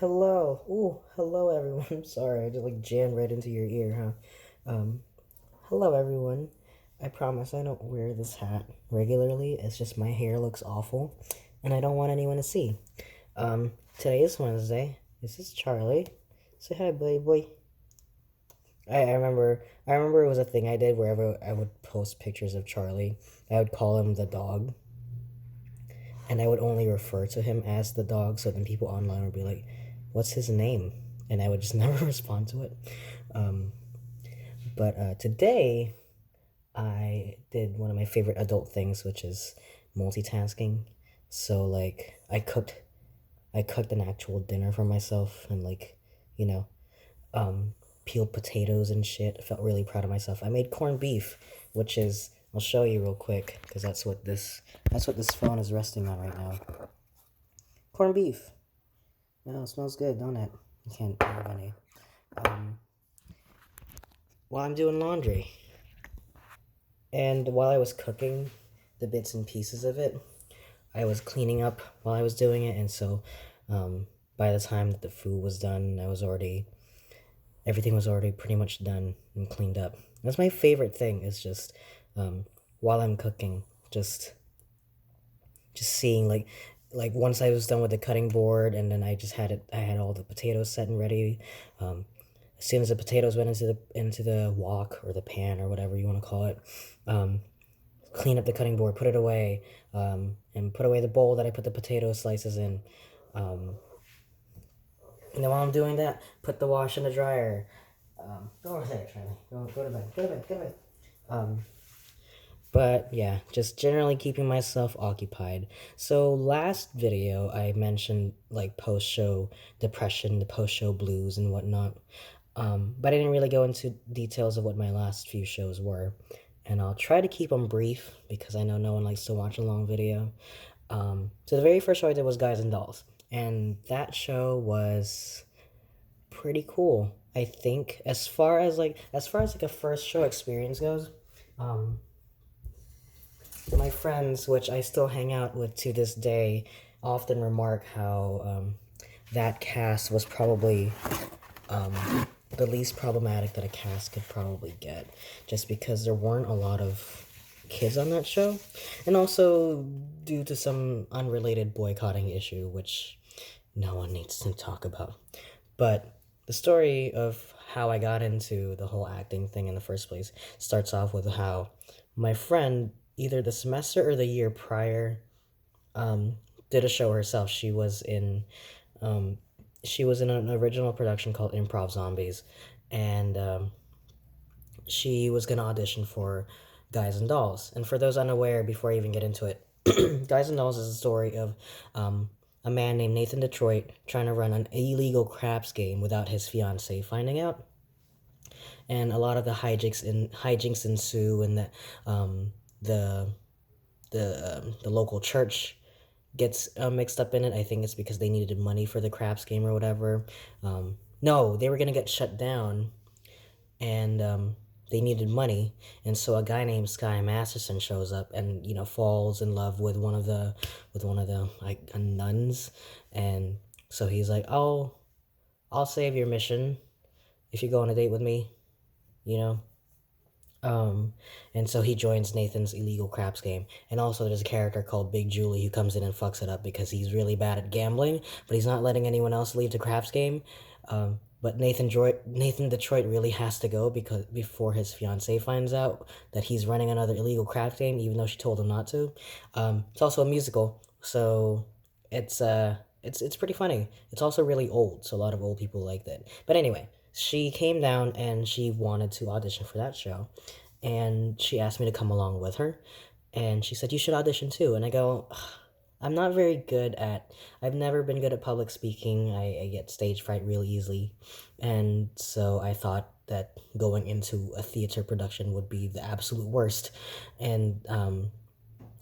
Hello. Ooh, hello everyone. Sorry, I just like jammed right into your ear, huh? Hello everyone. I promise I don't wear this hat regularly. It's just my hair looks awful, and I don't want anyone to see. Today is Wednesday. This is Charlie. Say hi, boy. I remember it was a thing I did wherever I would post pictures of Charlie. I would call him the dog, and I would only refer to him as the dog. So then people online would be like, "What's his name?" And I would just never respond to it. Um, but today I did one of my favorite adult things, which is multitasking. So like I cooked an actual dinner for myself and you know, um, peeled potatoes and shit. I felt really proud of myself. I made corned beef, which is I'll show you real quick because that's what this phone is resting on right now. Corned beef. Oh, it smells good, don't it? You can't have any. Um, while I'm doing laundry. And while I was cooking the bits and pieces of it, I was cleaning up while I was doing it. And so by the time that the food was done, everything was already pretty much done and cleaned up. That's my favorite thing is just um, while I'm cooking, just seeing like once I was done with the cutting board and then I had all the potatoes set and ready. As soon as the potatoes went into the wok or the pan or whatever you want to call it, um, clean up the cutting board, put it away, and put away the bowl that I put the potato slices in. Um, and then while I'm doing that, put the wash in the dryer. Go over there, Charlie. Go to bed. Go to bed. Go to bed. Um, but yeah, just generally keeping myself occupied. So last video I mentioned like post show depression, the post show blues and whatnot. But I didn't really go into details of what my last few shows were. And I'll try to keep them brief because I know no one likes to watch a long video. So the very first show I did was Guys and Dolls. And that show was pretty cool. I think as far as a first show experience goes, um, my friends, which I still hang out with to this day, often remark how that cast was probably the least problematic that a cast could probably get, just because there weren't a lot of kids on that show, and also due to some unrelated boycotting issue, which no one needs to talk about. But the story of how I got into the whole acting thing in the first place starts off with how my friend, either the semester or the year prior, um, did a show herself. Um, she was in an original production called Improv Zombies, and she was gonna audition for Guys and Dolls. And for those unaware, before I even get into it, Guys and Dolls is a story of a man named Nathan Detroit trying to run an illegal craps game without his fiancee finding out, and a lot of the hijinks ensue, and the the local church gets mixed up in it. I think it's because they needed money for the craps game or whatever. No, they were gonna get shut down, and they needed money, and so a guy named Sky Masterson shows up and falls in love with one of the like nuns, and so he's like, I'll save your mission if you go on a date with me, you know. Um, and so he joins Nathan's illegal craps game. And also, there's a character called Big Julie who comes in and fucks it up because he's really bad at gambling, but he's not letting anyone else leave the craps game. But Nathan Detroit really has to go because before his fiance finds out that he's running another illegal craps game, even though she told him not to. It's also a musical, so it's pretty funny. It's also really old, so a lot of old people like that. But anyway, she came down and she wanted to audition for that show, and she asked me to come along with her, and she said you should audition too. And I go, "Ugh, I'm not very good at I've never been good at public speaking. I get stage fright real easily, and so I thought that going into a theater production would be the absolute worst. And I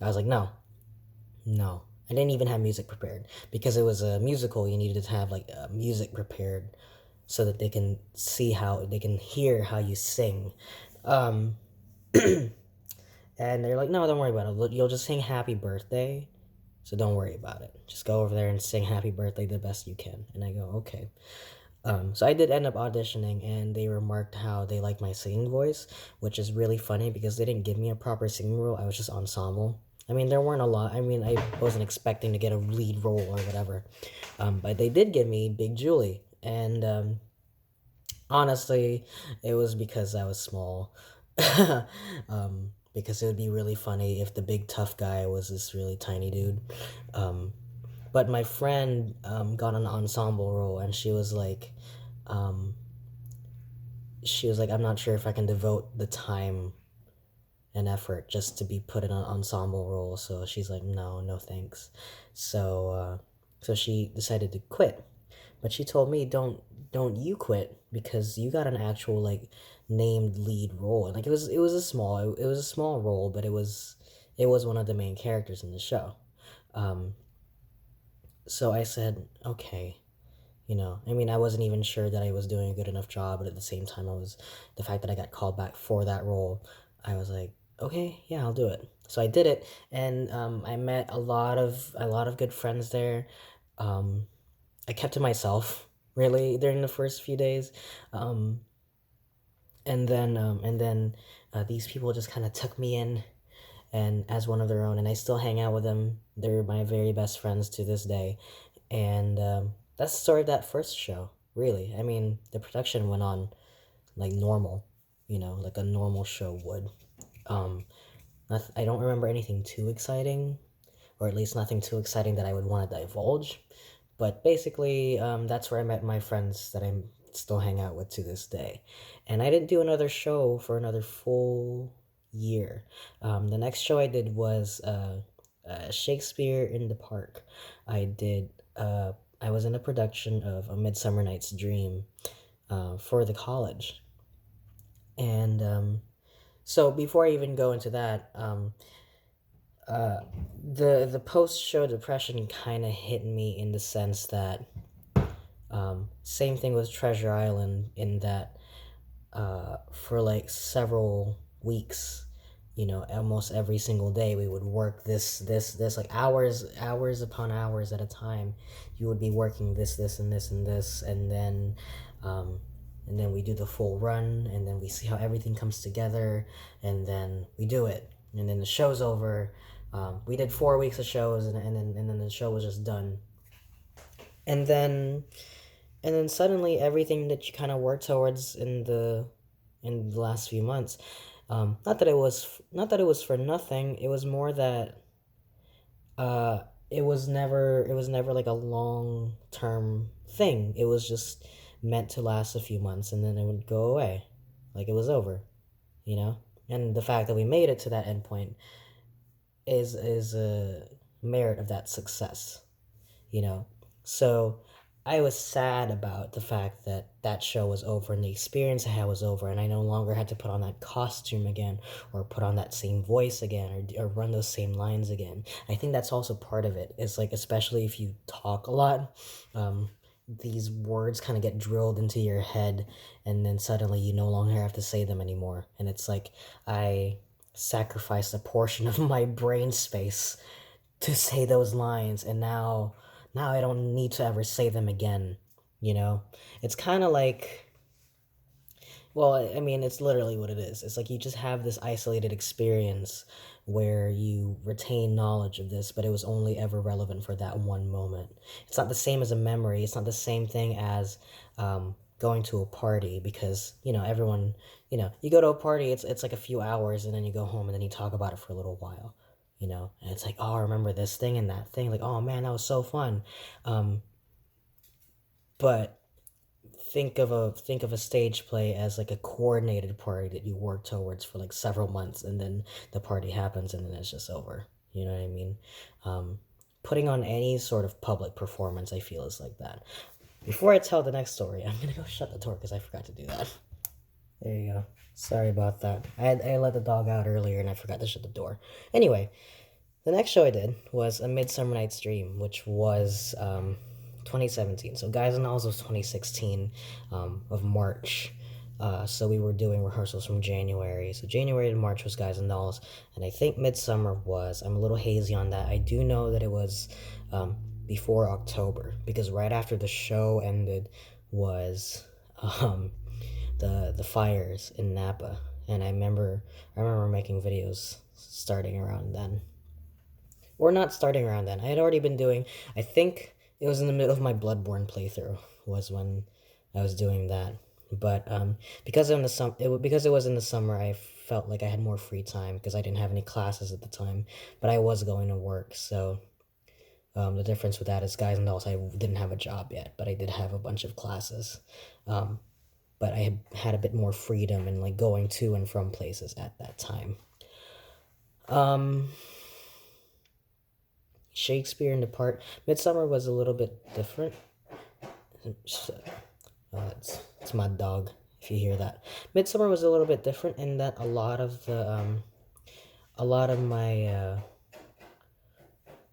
was like, no, I didn't even have music prepared because it was a musical. You needed to have like music prepared so that they can hear how you sing. um and they're like, no, don't worry about it. You'll just sing happy birthday. so don't worry about it. Just go over there and sing happy birthday the best you can. And I go, okay. So I did end up auditioning, and they remarked how they like my singing voice, which is really funny because they didn't give me a proper singing role. I was just ensemble. I mean, there weren't a lot. I mean, I wasn't expecting to get a lead role or whatever. But they did give me Big Julie, and honestly, it was because I was small. Because it would be really funny if the big tough guy was this really tiny dude. But my friend got an ensemble role, and um, she was like, I'm not sure if I can devote the time and effort just to be put in an ensemble role. So she's like, no, no thanks. So she decided to quit. But she told me, don't you quit, because you got an actual like named lead role. And like it was a small role, but it was one of the main characters in the show. Um, so I said, okay. I mean, I wasn't even sure that I was doing a good enough job, but at the same time, the fact that I got called back for that role, I was like, okay, yeah, I'll do it. So I did it, and I met a lot of good friends there. Um, I kept to myself really during the first few days, um, and then these people just kind of took me in and as one of their own, and I still hang out with them. They're my very best friends to this day, and that's the story of that first show. Really, I mean, the production went on like normal, like a normal show would. Um, I don't remember anything too exciting, or at least nothing too exciting that I would want to divulge. But basically, that's where I met my friends that I still hang out with to this day. And I didn't do another show for another full year. The next show I did was Shakespeare in the Park. I did. I was in a production of A Midsummer Night's Dream for the college, and so before I even go into that, uh, the post show depression kind of hit me in the sense that same thing with Treasure Island, in that for like several weeks, almost every single day we would work this like hours upon hours at a time. You would be working this and this and this, um, and then we do the full run, and then we see how everything comes together, and then we do it, and then the show's over. We did 4 weeks of shows, and then the show was just done, and then suddenly everything that you kind of worked towards in the last few months, not that it was for nothing. It was more that it was never like a long term thing. It was just meant to last a few months, and then it would go away, like it was over, you know. And the fact that we made it to that end point is a merit of that success, you know. So I was sad about the fact that that show was over and the experience I had was over, and I no longer had to put on that costume again, or put on that same voice again, or run those same lines again. I think that's also part of it. It's like, especially if you talk a lot, these words kind of get drilled into your head, and then suddenly you no longer have to say them anymore. And it's like I sacrificed a portion of my brain space to say those lines, and now I don't need to ever say them again, you know? It's kind of like, well, I mean, it's literally what it is. It's like you just have this isolated experience where you retain knowledge of this, but it was only ever relevant for that one moment. It's not the same as a memory. It's not the same thing as going to a party, because, everyone, you go to a party, it's like a few hours, and then you go home, and then you talk about it for a little while. And it's like, oh, I remember this thing and that thing, like, oh man, that was so fun. um but think of a stage play as like a coordinated party that you work towards for like several months, and then the party happens, and then it's just over. You know what I mean? Putting on any sort of public performance, I feel, is like that. Before I tell the next story, I'm gonna go shut the door because I forgot to do that. There you go. Sorry about that. I let the dog out earlier and I forgot to shut the door. Anyway, the next show I did was A Midsummer Night's Dream, which was 2017. So Guys and Dolls was 2016, of March. So we were doing rehearsals from January. So January to March was Guys and Dolls, and I think Midsummer was. I'm a little hazy on that. I do know that it was before October, because right after the show ended was um, the fires in Napa, and I remember making videos starting around then, or not starting around then. I had already been doing. I think it was in the middle of my Bloodborne playthrough was when I was doing that. But because because it was in the summer, I felt like I had more free time because I didn't have any classes at the time, but I was going to work. So the difference with that is Guys and Dolls, I didn't have a job yet, but I did have a bunch of classes. Um, but I had a bit more freedom in like going to and from places at that time. Um, Shakespeare in the Part. Midsummer was a little bit different. It's my dog. If you hear that, Midsummer was a little bit different in that a lot of my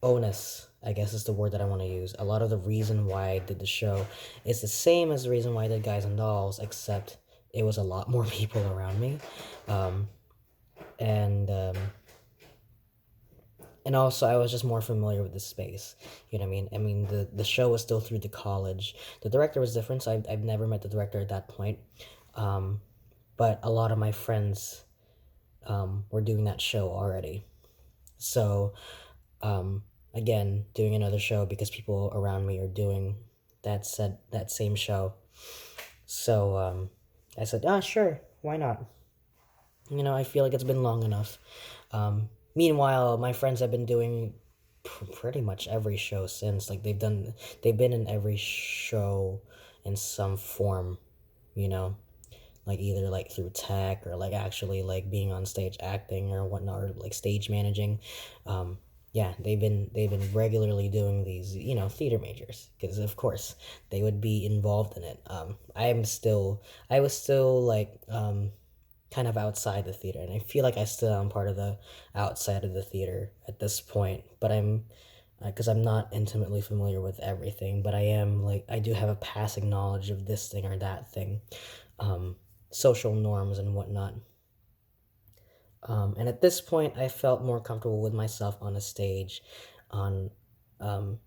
onus, I guess is the word that I want to use. A lot of the reason why I did the show is the same as the reason why I did Guys and Dolls, except it was a lot more people around me, um, and um, and also I was just more familiar with the space. You know what I mean? I mean the show was still through the college. The director was different, so I've never met the director at that point. Um, but a lot of my friends were doing that show already. So again, doing another show because people around me are doing that same show. So I said, ah, sure, why not? You know, I feel like it's been long enough. Meanwhile, my friends have been doing pretty much every show since. Like they've been in every show in some form. You know, like either like through tech or like actually like being on stage acting or whatnot, or like stage managing. Yeah, they've been regularly doing these, theater majors, because of course they would be involved in it. I was still like kind of outside the theater, and I feel like I still am part of the outside of the theater at this point, but I'm because I'm not intimately familiar with everything, but I am like I do have a passing knowledge of this thing or that thing, social norms and whatnot. And at this point, I felt more comfortable with myself on a stage, on um,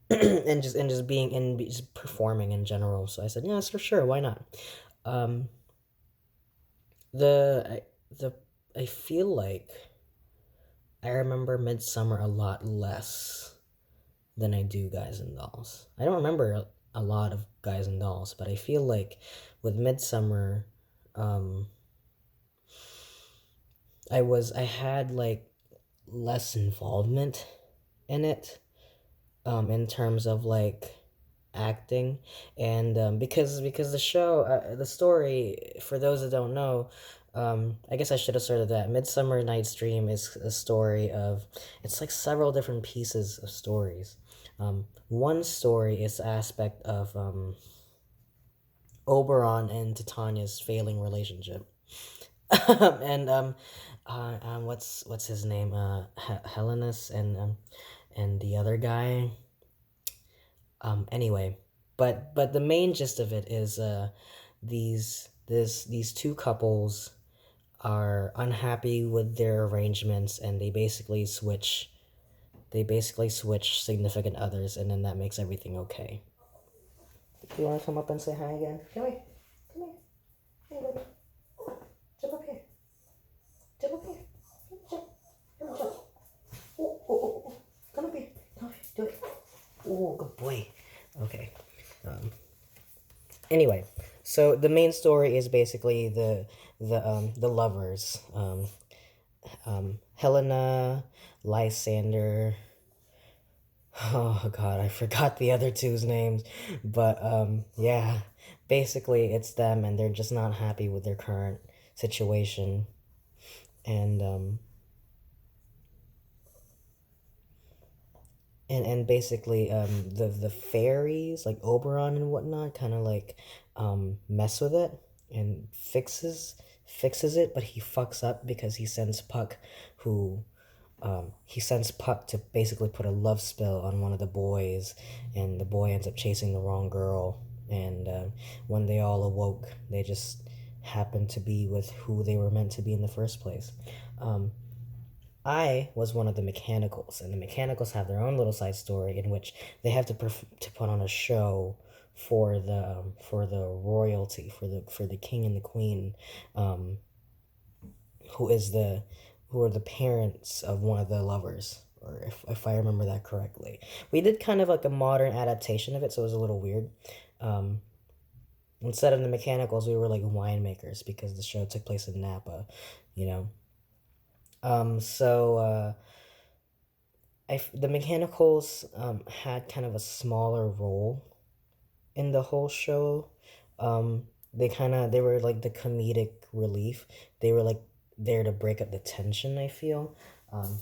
and just being in just performing in general. So I said, yes, for sure, why not? Um, the I, the I feel like I remember Midsummer a lot less than I do Guys and Dolls. I don't remember a lot of Guys and Dolls, but I feel like with Midsummer, um, I had like less involvement in it, in terms of like acting, and because the story, for those that don't know, I guess I should have started that. Midsummer Night's Dream is a story of, it's like several different pieces of stories. One story is the aspect of Oberon and Titania's failing relationship. And what's his name? Helenus and the other guy. Anyway, but the main gist of it is these two couples are unhappy with their arrangements, and they basically switch significant others, and then that makes everything okay. Do you want to come up and say hi again? Come here. Come here. Hey, baby. Jump up here. Jump up here. Jump. Come on, jump. Oh, oh, oh, oh. Come up here. Come up here. Do it. Oh, good boy. Okay. Anyway, so the main story is basically the lovers. Helena, Lysander. Oh God, I forgot the other two's names, but yeah, basically it's them, and they're just not happy with their current situation, and basically the fairies like Oberon and whatnot kind of like mess with it and fixes it, but he fucks up because who he sends Puck to basically put a love spell on one of the boys, and the boy ends up chasing the wrong girl. And when they all awoke, they just happen to be with who they were meant to be in the first place. I was one of the mechanicals, and the mechanicals have their own little side story in which they have to put on a show for the royalty, for the king and the queen, um, who is the who are the parents of one of the lovers, or if I remember that correctly. We did kind of like a modern adaptation of it, so it was a little weird. Um, Instead of the mechanicals, we were like winemakers because the show took place in Napa, you know. So the mechanicals had kind of a smaller role in the whole show. They were like the comedic relief. They were like there to break up the tension, I feel. Um,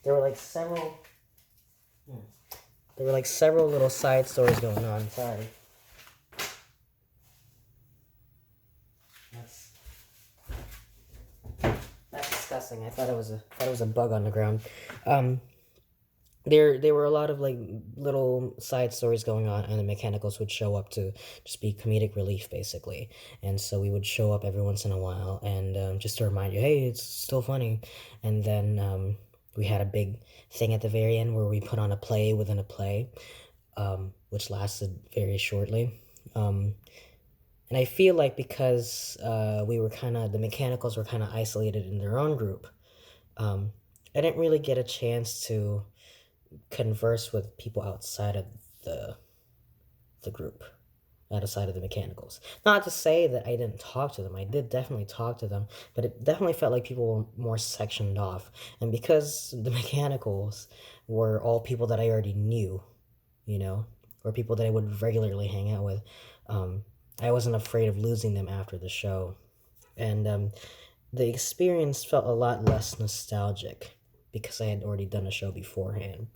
there were like several hmm, there were like several little side stories going on. Sorry. That's that's disgusting. I thought it was a bug on the ground. Um, there were a lot of like little side stories going on, and the mechanicals would show up to just be comedic relief basically. And so we would show up every once in a while, and just to remind you, hey, it's still funny. And then we had a big thing at the very end where we put on a play within a play, which lasted very shortly. And I feel like because the mechanicals were kind of isolated in their own group, I didn't really get a chance to converse with people outside of the the group, outside of the mechanicals. Not to say that I didn't talk to them. I did definitely talk to them, but it definitely felt like people were more sectioned off. And because the mechanicals were all people that I already knew, you know, or people that I would regularly hang out with, I wasn't afraid of losing them after the show. And the experience felt a lot less nostalgic because I had already done a show beforehand.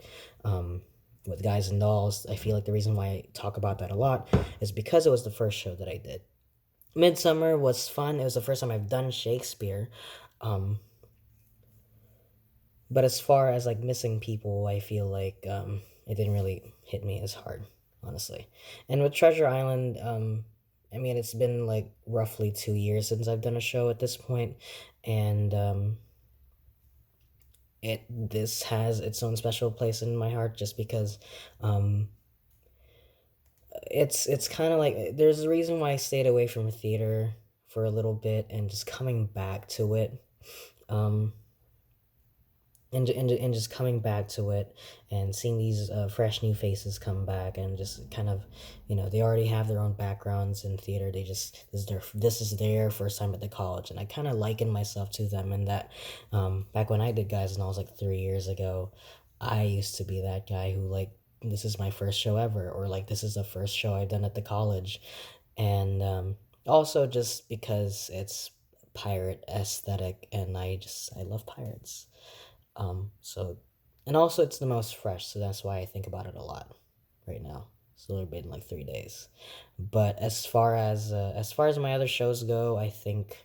With Guys and Dolls, I feel like the reason why I talk about that a lot is because it was the first show that I did. Midsummer was fun. It was the first time I've done Shakespeare. Um, but as far as like missing people, I feel like it didn't really hit me as hard, honestly. And with Treasure Island, I mean, it's been like roughly 2 years since I've done a show at this point, and this has its own special place in my heart just because um, it's kind of like there's a reason why I stayed away from theater for a little bit and just coming back to it. Um, and just coming back to it and seeing these fresh new faces come back and just kind of, they already have their own backgrounds in theater. They just this is their first time at the college, and I kind of liken myself to them in that back when I did Guys and I was like 3 years ago, I used to be that guy who like, this is my first show ever, or like this is the first show I've done at the college. And also just because it's pirate aesthetic, and I love pirates. So, and also it's the most fresh, so that's why I think about it a lot right now. It's only been like 3 days, but as far as my other shows go, I think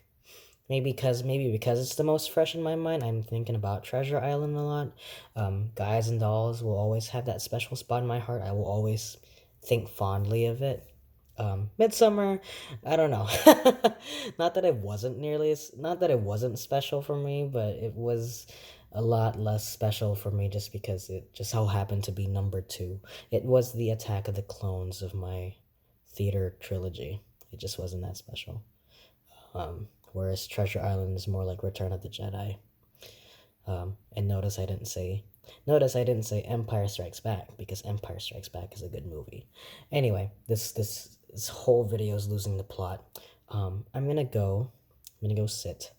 maybe because it's the most fresh in my mind, I'm thinking about Treasure Island a lot. Guys and Dolls will always have that special spot in my heart. I will always think fondly of it. Midsummer, I don't know. Not that it wasn't special for me, but it was a lot less special for me just because it just so happened to be number two. It was the Attack of the Clones of my theater trilogy. It just wasn't that special. Whereas Treasure Island is more like Return of the Jedi. And notice I didn't say Empire Strikes Back, because Empire Strikes Back is a good movie. Anyway, this whole video is losing the plot. I'm gonna go. I'm gonna go sit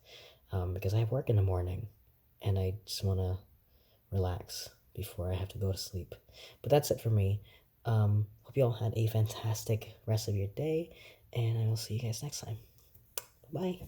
because I have work in the morning, and I just wanna relax before I have to go to sleep. But that's it for me. Hope you all had a fantastic rest of your day, and I will see you guys next time. Bye.